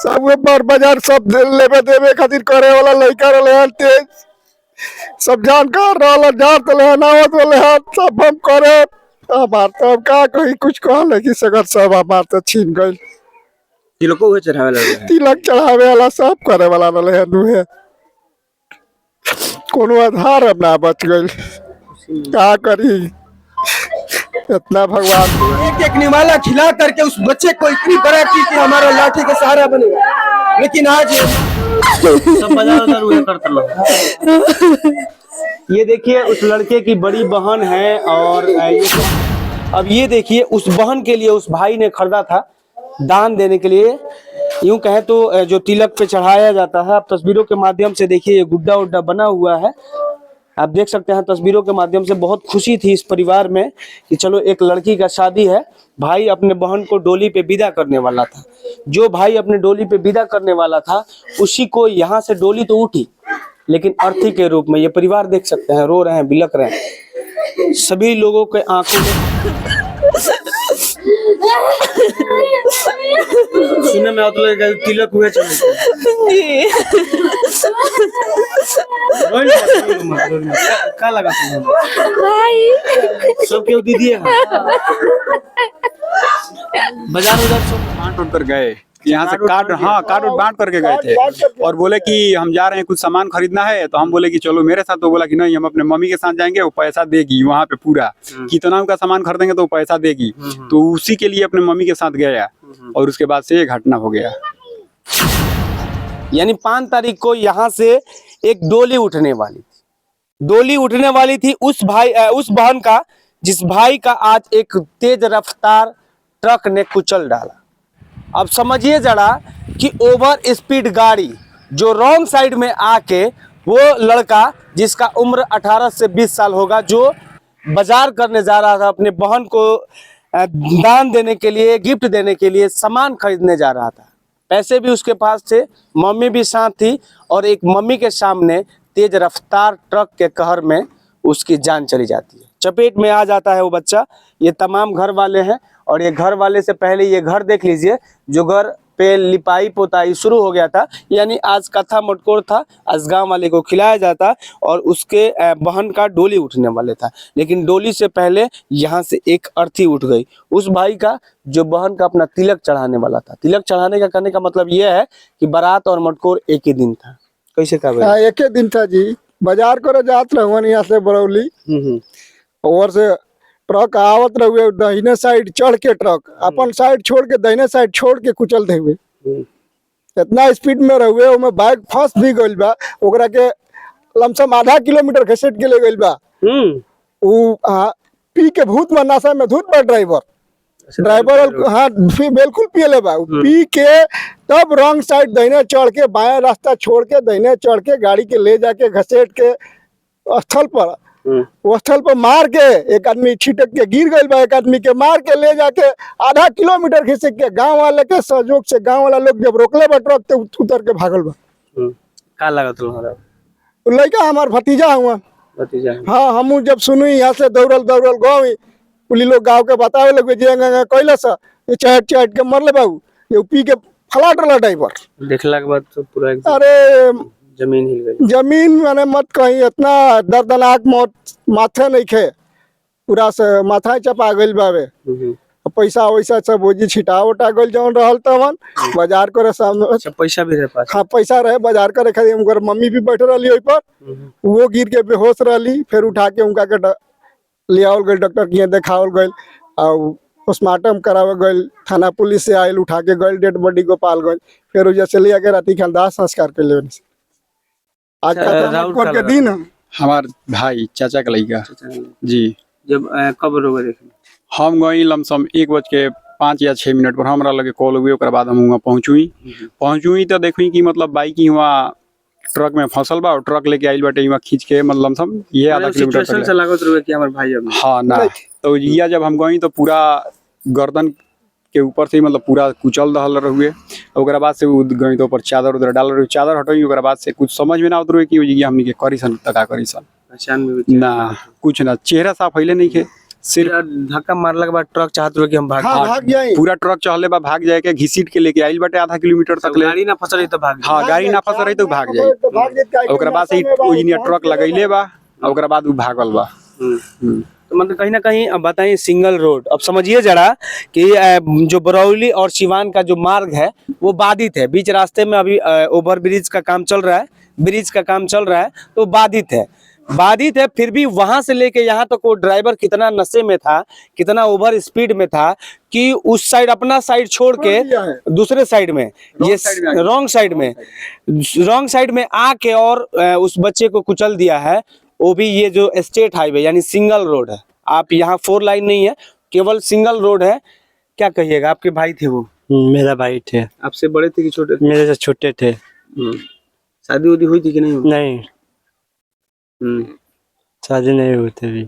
सब बार बाजार सब लेवे देवे खातिर करे वाला लड़का रहे तेज सब जानकार रहा जात रहे नावत रहे सब हम करे हमार तो का कहीं कुछ कहले कि सगर सब हमार तो छीन गइल। तिलक चढ़ावे वाला सब करे वाला रहे नुहे कोनो आधार अब ना बच गइल का करी इतना भगवान एक एक निवाला खिला करके उस बच्चे को इतनी बड़ा की कि हमारा लाठी का सहारा बनेगा, लेकिन आज सब बाजार हुए करते। ये देखिए उस लड़के की बड़ी बहन है और अब ये देखिए उस बहन के लिए उस भाई ने खरीदा था दान देने के लिए, यूं कहे तो जो तिलक पे चढ़ाया जाता है। आप तस्वीरों के माध्यम से देखिए ये गुड्डा उड्डा बना हुआ है, आप देख सकते हैं तस्वीरों के माध्यम से। बहुत खुशी थी इस परिवार में कि चलो एक लड़की का शादी है, भाई अपने बहन को डोली पे विदा करने वाला था। जो भाई अपने डोली पे विदा करने वाला था उसी को यहाँ से डोली तो उठी लेकिन अर्थी के रूप में ये परिवार देख सकते हैं रो रहे हैं, बिलक रहे हैं। सभी लोगों के आंखों में सुनने में आता है तिलक हुए क्या लगा सब क्यों दीदी है बाजार बांट कर गए यहाँ से काट बांट करके गए थे और बोले कि हम जा रहे हैं कुछ सामान खरीदना है, तो हम बोले कि चलो मेरे साथ। तो बोला कि नहीं हम अपने मम्मी के साथ जाएंगे, वो पैसा देगी वहाँ पे पूरा कितना का सामान खरीदेंगे तो वो पैसा देगी। तो उसी के लिए अपने मम्मी के साथ गया और उसके बाद से ये घटना हो गया। यानी 5 तारीख को यहाँ से एक डोली उठने वाली थी उस बहन का, जिस भाई का आज एक तेज रफ्तार ट्रक ने कुचल डाला। अब समझिए जरा कि ओवर स्पीड गाड़ी जो रॉन्ग साइड में आके वो लड़का जिसका उम्र 18 से 20 साल होगा, जो बाजार करने जा रहा था अपने बहन को दान देने के लिए, गिफ्ट देने के लिए, सामान खरीदने जा रहा था। पैसे भी उसके पास थे, मम्मी भी साथ थी और एक मम्मी के सामने तेज रफ्तार ट्रक के कहर में उसकी जान चली जाती है, चपेट में आ जाता है वो बच्चा। ये तमाम घर वाले हैं और ये घर वाले से पहले ये घर देख लीजिए जो घर पे लिपाई पोताई शुरू हो गया था। यानी आज कथा मटकोर था, आज गाँव वाले को खिलाया जाता और उसके बहन का डोली उठने वाले था, लेकिन डोली से पहले यहाँ से एक अर्थी उठ गई उस भाई का जो बहन का अपना तिलक चढ़ाने वाला था। तिलक चढ़ाने का करने का मतलब यह है कि बारात और मटकोर एक ही दिन था। कैसे कहा? एक ही दिन था जी। बाजार करे जात रहुआ यहाँ से बरौली और से ट्रक आवत रहुए, दाहिने साइड चढ़ के ट्रक अपन साइड छोड़ के दाहिने साइड छोड़ के कुचल दे हुए। इतना स्पीड में रहुए उमे बाइक फंस भी गइल बा, ओकरा के लमसम आधा किलोमीटर घसीट के ले गइल बा। पी के भूत में नशा में धुत बा ड्राइवर हाँ बिल्कुल पियले बा। पी के तब रॉन्ग साइड दाहिने चढ़ के बाएं रास्ता छोड़ के दाहिने चढ़ के गाड़ी के ले जाके घसीट के स्थल पर मार के एक आदमी छिटक के गिर गइल बा, एक आदमी के मार के ले जाके आधा किलोमीटर खिसक के गांव वाले के सहयोग से गांव वाला लोग जब रोकले बा ट्रक तो उतर के भागल बा। का लगा तुम्हारा? लड़का हमार भतीजा हुआ। हाँ हम जब सुनी यहाँ से दौड़ल गाँव पुलिस लोग गाँव के बतावे लगे जे कैला सा ये चहट के मरले बाबू, ये पी के फलाट रहा ड्राइवर। देखला के बाद तो पूरा अरे जमीन हिल गई। जमीन मैंने मत कहीं, इतना दर्दनाक मौत माथे नहीं खे, पूरा से माथा चपा गइल बावे। पैसा वैसा सब बोझी छिटा उटा गइल जौन रहल तवन बाजार करे सामने। पैसा भी रहे पास? हाँ पैसा रहे बाजार करे खातिर। उनकर मम्मी भी बैठे रही ओइ पर, वो गिर के बेहोश रही, फिर उठा के उनका के ले आवल गइल, डॉक्टर के देखावल गइल और पोस्टमार्टम करावे गइल। थाना पुलिस से आयल, उठा के गइल, डेड बॉडी को पाल गइल, फिर उजा से ले आके राती खान दाह संस्कार के लिए। आज का दिन हमार भाई चाचा का लड़का जी। जब कब रोग देखे हम गई लमसम 1:05 या 6 मिनट पर हमारा लगे कॉल हुई। ओकर बाद हम वहाँ पहुँचुई तो देखी कि मतलब बाइक ही वहाँ ट्रक में फसल बा और ट्रक लेके आइल बाटे वहाँ खींच के मतलब लमसम ये आधा किलोमीटर। हाँ ना तो ये जब हम गई तो पूरा गर्दन के ऊपर से मतलब पूरा कुचल दहल रहुए। ओकरा बाद से गई तो ऊपर चादर उधर डाल रही, चादर हटोई। ओकरा बाद से कुछ समझ में ना आवत रहे कि हमनी के करी सन तका करी सन ना कुछ ना, चेहरा साफ हइले नहीं खे, सिर्फ धक्का मारला के बाद ट्रक चाहत रहे कि हम भाग हाँ भाग जाए पूरा ट्रक चहले बा भाग जाए के घिसीट के लेके आइल बाटे आधा किलोमीटर तक ले। गाड़ी ना फंसल रही तो भाग जाए। हाँ गाड़ी ना फंस रही तो भाग जाए। ओकरा बाद से ओइनिया ट्रक लगैले बा ओकरा बाद उ भागल बा। तो मतलब कहीं ना कहीं अब बताइए सिंगल रोड, अब समझिए जरा कि जो बरौली और सिवान का जो मार्ग है वो बाधित है। बीच रास्ते में अभी ओवर ब्रिज का काम चल रहा है, ब्रिज का काम चल रहा है तो बाधित है। फिर भी वहां से लेके यहाँ तक वो ड्राइवर कितना नशे में था, कितना ओवर स्पीड में था कि उस साइड अपना साइड छोड़ के दूसरे साइड में ये रॉन्ग साइड में आके और उस बच्चे को कुचल दिया है। वो भी ये जो स्टेट हाईवे यानी सिंगल रोड है, आप यहाँ 4 लाइन नहीं है, केवल सिंगल रोड है। क्या कहिएगा, आपके भाई थे वो? मेरा भाई थे। आपसे बड़े थे कि छोटे थे? मेरे से छोटे थे। शादी उदी हुई थी कि नहीं? नहीं, शादी नहीं हुई थी,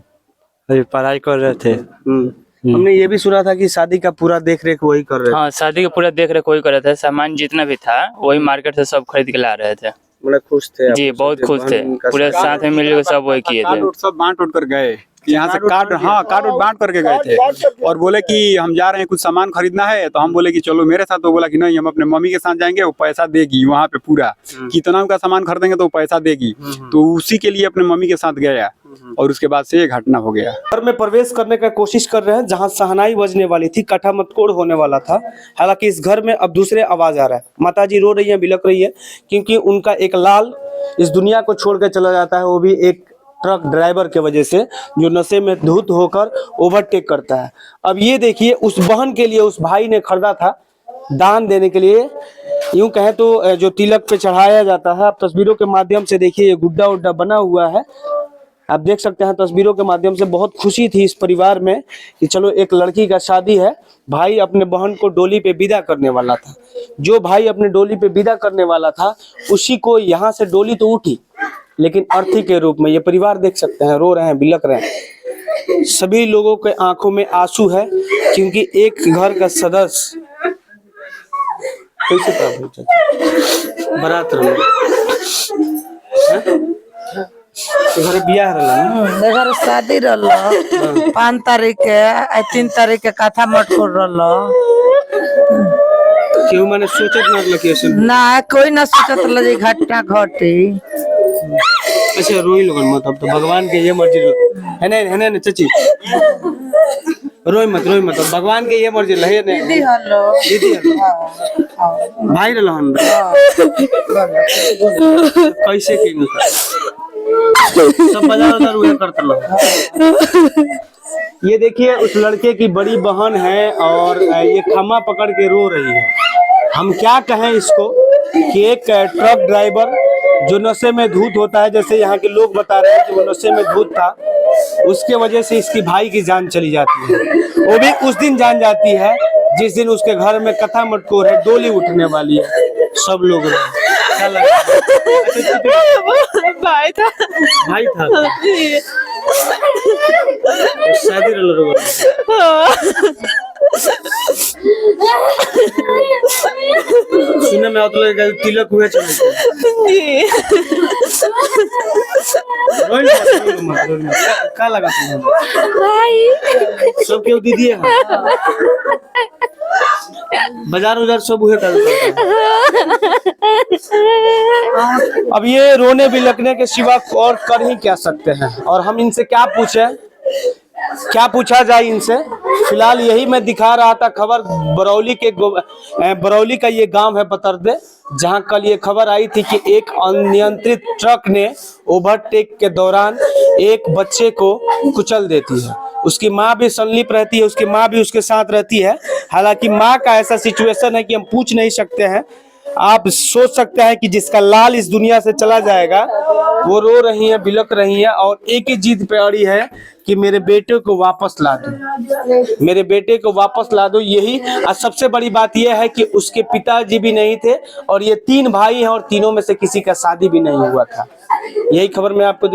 अभी पढ़ाई कर रहे थे। हमने ये भी सुना था कि शादी का पूरा देख रेख वही कर रहे थे। हाँ, शादी का पूरा देख रेख वही कर रहे थे। सामान जितना भी था वही मार्केट से सब खरीद के ला रहे थे। बड़ा खुश थे जी, बहुत खुश थे, पूरे साथ में मिलकर सब वही किए थे। सब बांट उठ कर गए यहाँ से काट बांट करके गए थे और बोले कि हम जा रहे हैं कुछ सामान खरीदना है। तो हम बोले कि चलो मेरे साथ। तो बोला कि नहीं, हम अपने मम्मी के साथ जाएंगे, वो पैसा देगी वहाँ पे पूरा कितना उनका सामान खरीदेंगे तो वो पैसा देगी। तो उसी के लिए अपने मम्मी के साथ गया और उसके बाद से ये घटना हो गया। घर में प्रवेश करने का कोशिश कर रहे हैं जहां शहनाई बजने वाली थी, कटा मतकोड़ होने वाला था। हालांकि इस घर में अब दूसरे आवाज आ रहा है। माताजी रो रही है, बिलक रही है, क्योंकि उनका एक लाल इस दुनिया को छोड़ कर चला जाता है, वो भी एक ट्रक ड्राइवर के वजह से जो नशे में धुत होकर ओवरटेक करता है। अब ये देखिए, उस बहन के लिए उस भाई ने खरीदा था दान देने के लिए, यूं कहे तो जो तिलक पे चढ़ाया जाता है। आप तस्वीरों के माध्यम से देखिए, ये गुड्डा उड्डा बना हुआ है, आप देख सकते हैं तस्वीरों के माध्यम से। बहुत खुशी थी इस परिवार में कि चलो एक लड़की का शादी है। भाई अपने बहन को डोली पे विदा करने वाला था। जो भाई अपने डोली पे विदा करने वाला था उसी को यहाँ से डोली तो उठी, लेकिन अर्थी के रूप में ये परिवार देख सकते हैं, रो रहे हैं, बिलक रहे हैं। सभी लोगों के आंखों में आंसू है, क्योंकि एक घर का सदस्य कैसे बारात घर बियाह रहला घर शादी रहल 5 तारीख के 3 तारीख के कथा मटकोर रहल। केहू माने सोचत न रहल कि ऐसे ना कोई ना सोचत रहल जे घटना घटी। अच्छा रोई लोगन मत, अब तो भगवान के ये मर्जी है ना चाची, रोई मत अब भगवान के ये मर्जी है ना। दीदी हल्लो भाई रहलन कैसे के सब बाजार हुए करता। ये देखिए उस लड़के की बड़ी बहन है और ये खम्मा पकड़ के रो रही है। हम क्या कहें इसको कि एक ट्रक ड्राइवर जो नशे में धुत होता है, जैसे यहाँ के लोग बता रहे हैं कि वो नशे में धुत था, उसके वजह से इसकी भाई की जान चली जाती है। वो भी उस दिन जान जाती है जिस दिन उसके घर में कथा मटकोर है, डोली उठने वाली है। सब लोग क्या लगा? भाई था शादी सुनने में आता है तिलक हुए क्या लगा सब क्यों दीदी है बाजार उजार सब हुए कर। अब ये रोने बिलकने के सिवा और कर ही क्या सकते हैं, और हम इनसे क्या पूछा जाए इनसे। फिलहाल यही मैं दिखा रहा था खबर बरौली का ये गांव है पतरदे, जहां कल ये खबर आई थी कि एक अनियंत्रित ट्रक ने ओवरटेक के दौरान एक बच्चे को कुचल देती है। उसकी माँ भी संलिप्त रहती है, उसकी माँ भी उसके साथ रहती है। हालांकि माँ का ऐसा सिचुएशन है कि हम पूछ नहीं सकते हैं। आप सोच सकते हैं कि जिसका लाल इस दुनिया से चला जाएगा, वो रो रही है, बिलक रही है और एक ही जिद पे अड़ी है कि मेरे बेटे को वापस ला दो, मेरे बेटे को वापस ला दो। यही सबसे बड़ी बात यह है कि उसके पिताजी भी नहीं थे और ये 3 भाई हैं और तीनों में से किसी का शादी भी नहीं हुआ था। यही खबर मैं आपको